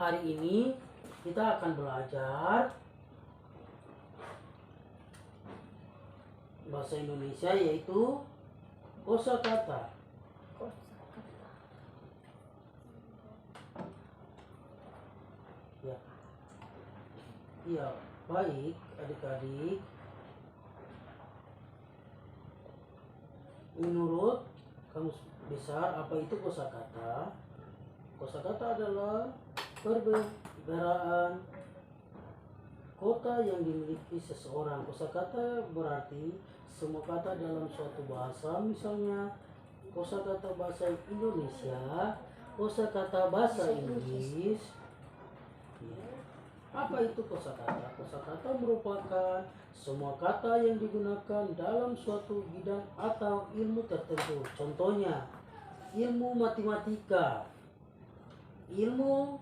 Hari ini kita akan belajar bahasa Indonesia, yaitu kosakata. Ya, baik adik-adik. Menurut Kamus Besar, apa itu kosakata? Kosakata adalah perbedaan kota yang dimiliki seseorang. Kosakata berarti semua kata dalam suatu bahasa, misalnya kosakata bahasa Indonesia, kosakata bahasa Inggris. Apa itu kosakata? Kosakata merupakan semua kata yang digunakan dalam suatu bidang atau ilmu tertentu. Contohnya, ilmu matematika, ilmu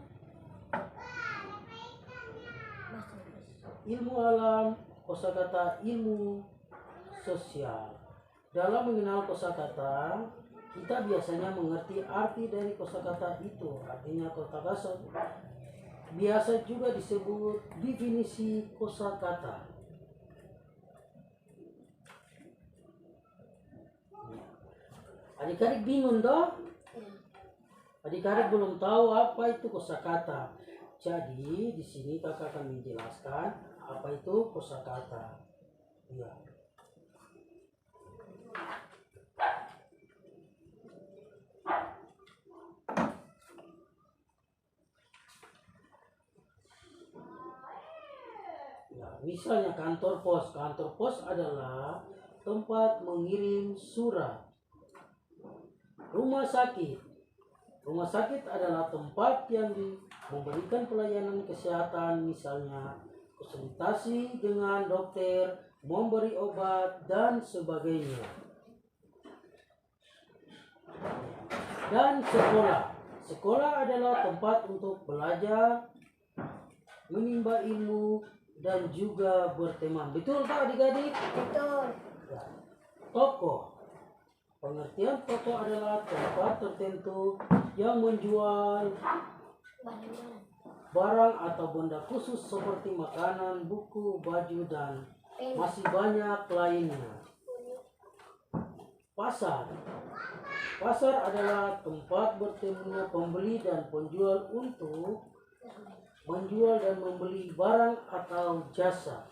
alam, kosakata ilmu sosial. Dalam mengenal kosakata, kita biasanya mengerti arti dari kosakata itu. Artinya kosakata biasa juga disebut definisi kosakata. Adik-adik bingung toh? Adik-adik belum tahu apa itu kosakata. Jadi di sini kakak akan menjelaskan apa itu kosakata. Ya. Misalnya kantor pos. Kantor pos adalah tempat mengirim surat. Rumah sakit. Rumah sakit adalah tempat yang memberikan pelayanan kesehatan, misalnya konsultasi dengan dokter, memberi obat, dan sebagainya. Dan sekolah. Sekolah adalah tempat untuk belajar, menimba ilmu, dan juga berteman. Betul tak adik-adik? Betul. Ya. Toko. Pengertian toko adalah tempat tertentu yang menjual barang atau benda khusus seperti makanan, buku, baju, dan masih banyak lainnya. Pasar. Pasar adalah tempat bertemunya pembeli dan penjual untuk menjual dan membeli barang atau jasa.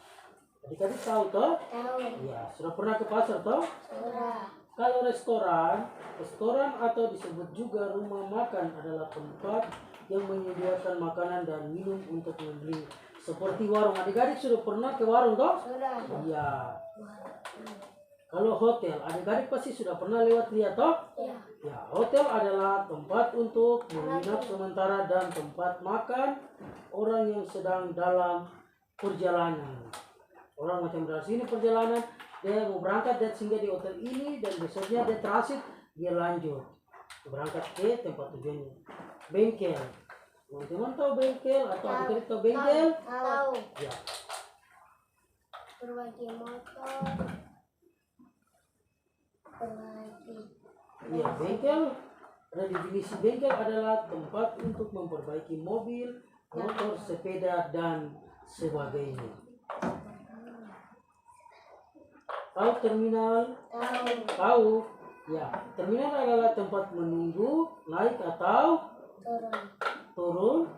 Adik-adik tahu toh? Tahu. Ya, sudah pernah ke pasar toh? Sudah. Kalau restoran atau disebut juga rumah makan adalah tempat yang menyediakan makanan dan minum untuk membeli. Seperti warung. Adik-adik sudah pernah ke warung toh? Sudah. Iya. Kalau hotel, adik-adik pasti sudah pernah lihat toh? Iya. Ya, hotel adalah tempat untuk menginap sementara dan tempat makan orang yang sedang dalam perjalanan. Orang macam dari sini perjalanan, dia mau berangkat, dia singgah di hotel ini, dan besoknya dia transit, dia lanjut berangkat ke tempat tujuannya. Bengkel. Teman-teman tahu bengkel atau adik-adik tahu bengkel? Tahu. Ya. Perbaiki motor. Perbaiki. Ya, bengkel. Ada definisi bengkel adalah tempat untuk memperbaiki mobil, motor, sepeda, dan sebagainya. Tahu terminal? Tahu. Ya, terminal adalah tempat menunggu, naik atau turun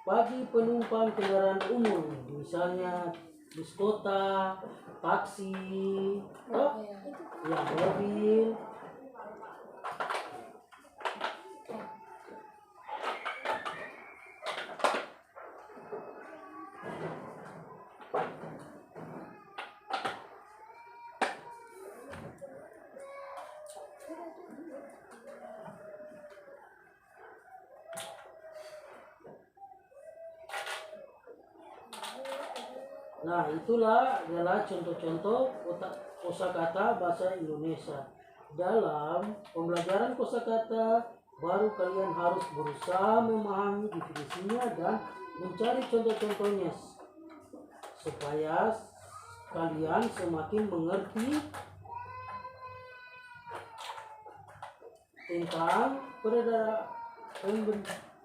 bagi penumpang kendaraan umum, misalnya bus kota, taksi, ya, mobil. Nah, itulah adalah contoh-contoh kosakata bahasa Indonesia. Dalam pembelajaran kosakata, baru kalian harus berusaha memahami definisinya dan mencari contoh-contohnya supaya kalian semakin mengerti tentang perbedaan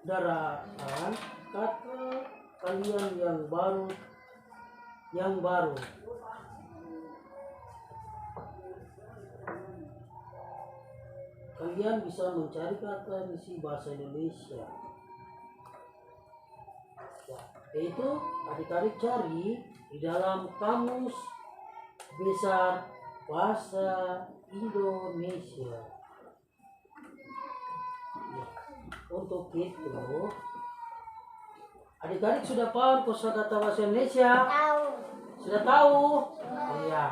daratan kata kalian yang baru. Kalian bisa mencari kata misi bahasa Indonesia. Ya, yaitu adik-adik cari di dalam kamus besar bahasa Indonesia. Ya, untuk itu, adik-adik sudah paham kosakata bahasa Indonesia? Tahu. Sudah tahu? Iya.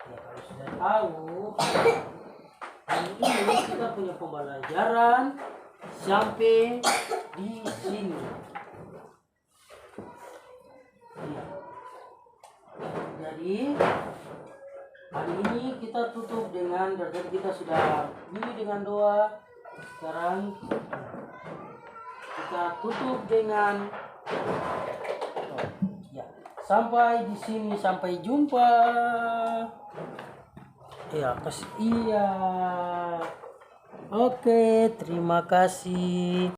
Ya, kalau sudah tahu, hari ini kita punya pembelajaran sampai di sini. Ya. Jadi hari ini kita tutup dengan, dari kita sudah bunyi dengan doa. Sekarang kita tutup dengan ya. Sampai di sini, sampai jumpa. Ya, iya. Oke, terima kasih.